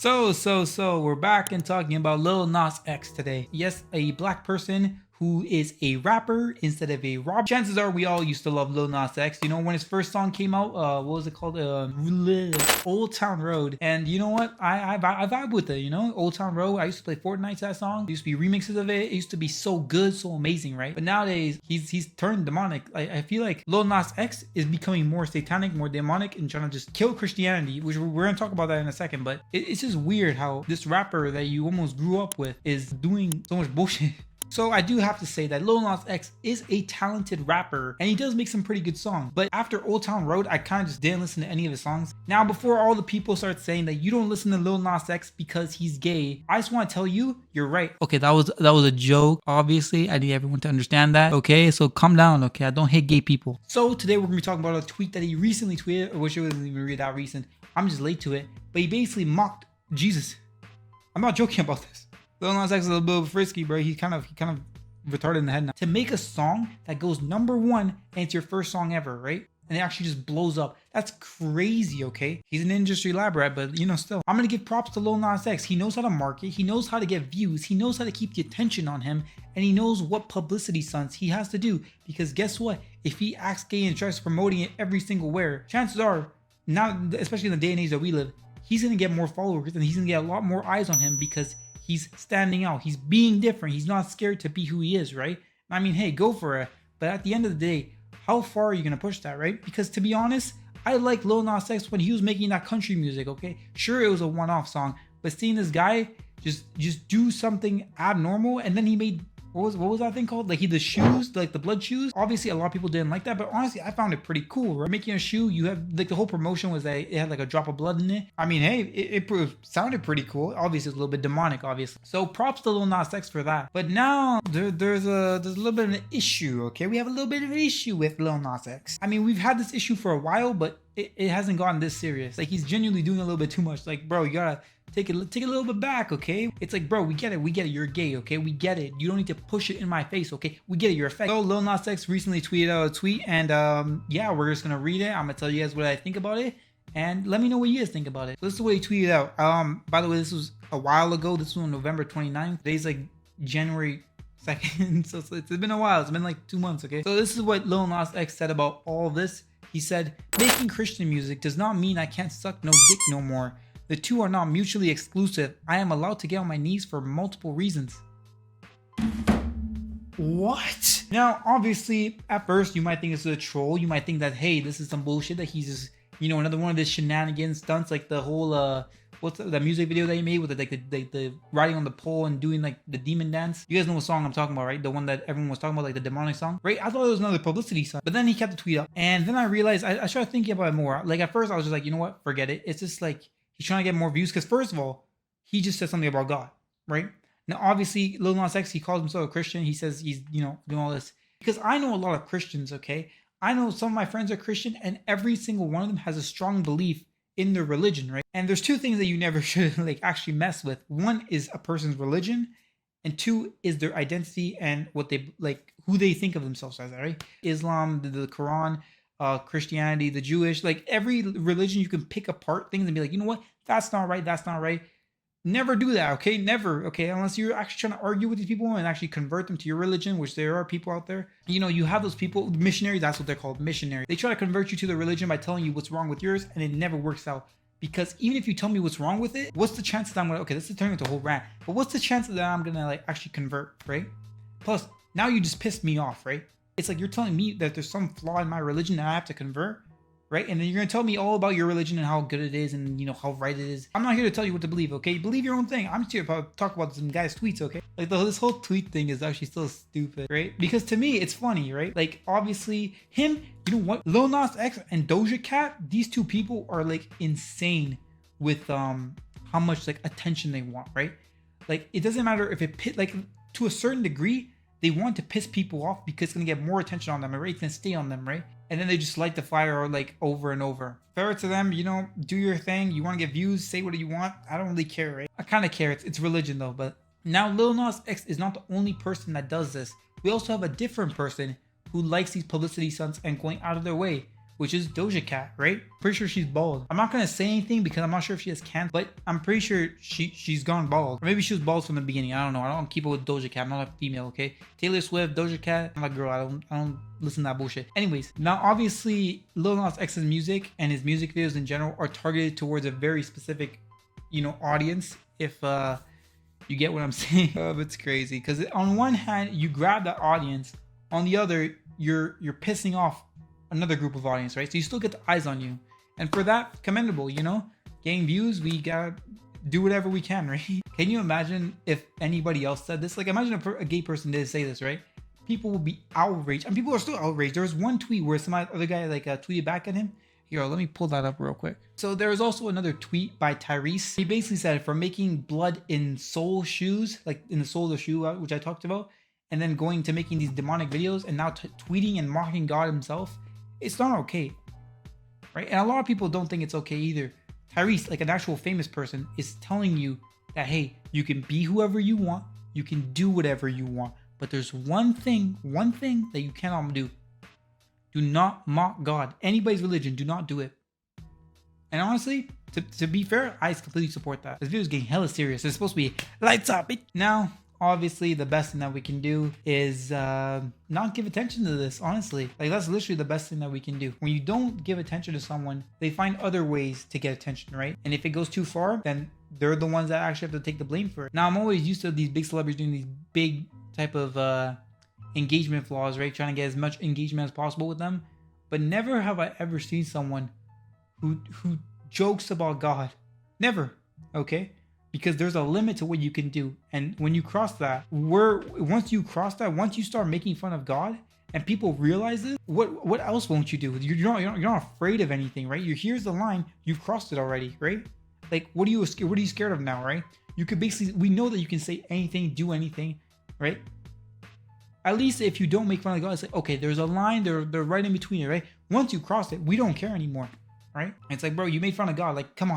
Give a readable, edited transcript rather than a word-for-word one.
So, we're back and talking about Lil Nas X today. Yes, a black person who is a rapper instead of a robber. Chances are we all used to love Lil Nas X. You know, when his first song came out, what was it called? Old Town Road. And you know what? I vibe with it, you know? Old Town Road. I used to play Fortnite to that song. There used to be remixes of it. It used to be so good, so amazing, right? But nowadays, he's turned demonic. I feel like Lil Nas X is becoming more satanic, more demonic, and trying to just kill Christianity, which we're gonna talk about that in a second. But it's just weird how this rapper that you almost grew up with is doing so much bullshit. So I do have to say that Lil Nas X is a talented rapper and he does make some pretty good songs. But after Old Town Road, I kind of just didn't listen to any of his songs. Now, before all the people start saying that you don't listen to Lil Nas X because he's gay, I just want to tell you, you're right. Okay, that was a joke. Obviously, I need everyone to understand that. Okay, so calm down. Okay, I don't hate gay people. So today we're gonna be talking about a tweet that he recently tweeted. I wish it wasn't even really that recent. I'm just late to it. But he basically mocked Jesus. I'm not joking about this. Lil Nas X is a little bit frisky, bro. He kind of retarded in the head now. To make a song that goes #1 and it's your first song ever, right? And it actually just blows up. That's crazy, okay? He's an industry lab rat, but you know, still. I'm gonna give props to Lil Nas X. He knows how to market, he knows how to get views, he knows how to keep the attention on him, and he knows what publicity stunts he has to do. Because guess what? If he acts gay and tries promoting it every single where, chances are, now, especially in the day and age that we live, he's gonna get more followers and he's gonna get a lot more eyes on him because he's standing out. He's being different. He's not scared to be who he is, right? I mean, hey, go for it. But at the end of the day, how far are you going to push that, right? Because to be honest, I like Lil Nas X when he was making that country music, okay? Sure, it was a one-off song, but seeing this guy just do something abnormal, and then he made what was that thing called? Like the shoes, like the blood shoes. Obviously, a lot of people didn't like that, but honestly, I found it pretty cool. Right? Making a shoe, you have like the whole promotion was that it had like a drop of blood in it. I mean, hey, it sounded pretty cool. Obviously, it's a little bit demonic, obviously. So props to Lil Nas X for that. But now there's a little bit of an issue. Okay, we have a little bit of an issue with Lil Nas X. I mean, we've had this issue for a while, but it hasn't gotten this serious. Like he's genuinely doing a little bit too much. Like, bro, you gotta take it a little bit back, okay? It's like, bro, we get it, you're gay, okay? We get it. You don't need to push it in my face, okay? We get it, you're a fake. So Lil Nas X recently tweeted out a tweet, and yeah, we're just gonna read it. I'm gonna tell you guys what I think about it, and let me know what you guys think about it. So this is what he tweeted out. By the way, this was a while ago. This was on November 29th. Today's like January 2nd, so it's been a while. It's been like 2 months, okay? So this is what Lil Nas X said about all this. He said, making Christian music does not mean I can't suck no dick no more. The two are not mutually exclusive. I am allowed to get on my knees for multiple reasons. What? Now, obviously, at first, you might think this is a troll. You might think that, hey, this is some bullshit that he's just, you know, another one of his shenanigans stunts, like the whole, what's the music video that he made with the riding on the pole and doing like the demon dance. You guys know what song I'm talking about, right? The one that everyone was talking about, like the demonic song, right? I thought it was another publicity stunt, but then he kept the tweet up, and then I realized I started thinking about it more. Like at first, I was just like, you know what? Forget it. It's just like he's trying to get more views because first of all, he just said something about God, right? Now, obviously, Lil Nas X, he calls himself a Christian. He says he's, you know, doing all this because I know a lot of Christians. Okay, I know some of my friends are Christian, and every single one of them has a strong belief in their religion, right? And there's two things that you never should like actually mess with. One is a person's religion, and two is their identity and what they like, who they think of themselves as, right? Islam, the Quran, Christianity, the Jewish, like every religion you can pick apart things and be like, you know what? That's not right. That's not right. Never do that, okay? Never, okay? Unless you're actually trying to argue with these people and actually convert them to your religion, which there are people out there. You know, you have those people, missionaries, that's what they're called, missionaries. They try to convert you to the religion by telling you what's wrong with yours, and it never works out. Because even if you tell me what's wrong with it, what's the chance that I'm gonna, okay, this is turning into a whole rant, but what's the chance that I'm gonna like actually convert, right? Plus, now you just pissed me off, right? It's like you're telling me that there's some flaw in my religion that I have to convert, right? And then you're gonna tell me all about your religion and how good it is and you know how right it is. I'm not here to tell you what to believe, okay? Believe your own thing. I'm just here to talk about some guy's tweets, okay? Like this whole tweet thing is actually still stupid, right? Because to me, it's funny, right? Like obviously him, you know what? Lil Nas X and Doja Cat, these two people are like insane with how much like attention they want, right? Like it doesn't matter if it like to a certain degree, they want to piss people off because it's gonna get more attention on them, right? It's gonna stay on them, right? And then they just light the fire like over and over. Fair to them, you know, do your thing. You want to get views, say what you want. I don't really care, right? I kind of care. It's religion though. But now Lil Nas X is not the only person that does this. We also have a different person who likes these publicity stunts and going out of their way, which is Doja Cat, right? Pretty sure she's bald. I'm not gonna say anything because I'm not sure if she has cancer, but I'm pretty sure she's gone bald. Or maybe she was bald from the beginning. I don't know. I don't keep it with Doja Cat. I'm not a female, okay? Taylor Swift, Doja Cat, I'm a girl. I don't listen to that bullshit. Anyways, now obviously Lil Nas X's music and his music videos in general are targeted towards a very specific, audience. If you get what I'm saying. It's crazy because on one hand you grab that audience, on the other you're pissing off another group of audience, right? So you still get the eyes on you, and for that, commendable. Getting views, we gotta do whatever we can, right? Can you imagine if anybody else said this? Like, imagine a gay person did say this, right? People will be outraged, and people are still outraged. There was one tweet where some other guy tweeted back at him. Here, let me pull that up real quick. So there was also another tweet by Tyrese. He basically said, for making blood in soul shoes, like in the sole of the shoe, which I talked about, and then going to making these demonic videos and now tweeting and mocking God himself, it's not okay, right? And a lot of people don't think it's okay either. Tyrese, like an actual famous person, is telling you that, hey, you can be whoever you want, you can do whatever you want, but there's one thing that you cannot do. Do not mock God. Anybody's religion, do not do it. And honestly, to be fair, I completely support that. This video is getting hella serious. It's supposed to be lights up. Now, obviously, the best thing that we can do is not give attention to this, honestly. Like, that's literally the best thing that we can do. When you don't give attention to someone, they find other ways to get attention, right? And if it goes too far, then they're the ones that actually have to take the blame for it. Now, I'm always used to these big celebrities doing these big type of engagement flaws, right? Trying to get as much engagement as possible with them. But never have I ever seen someone who jokes about God. Never, okay? Because there's a limit to what you can do. And when you cross that, once you start making fun of God and people realize it, what else won't you do? You're not afraid of anything, right? Here's the line, you've crossed it already, right? Like, what are you scared of now, right? You could basically, we know that you can say anything, do anything, right? At least if you don't make fun of God, it's like, okay, there's a line, they're right in between it, right? Once you cross it, we don't care anymore, right? It's like, bro, you made fun of God, like, come on.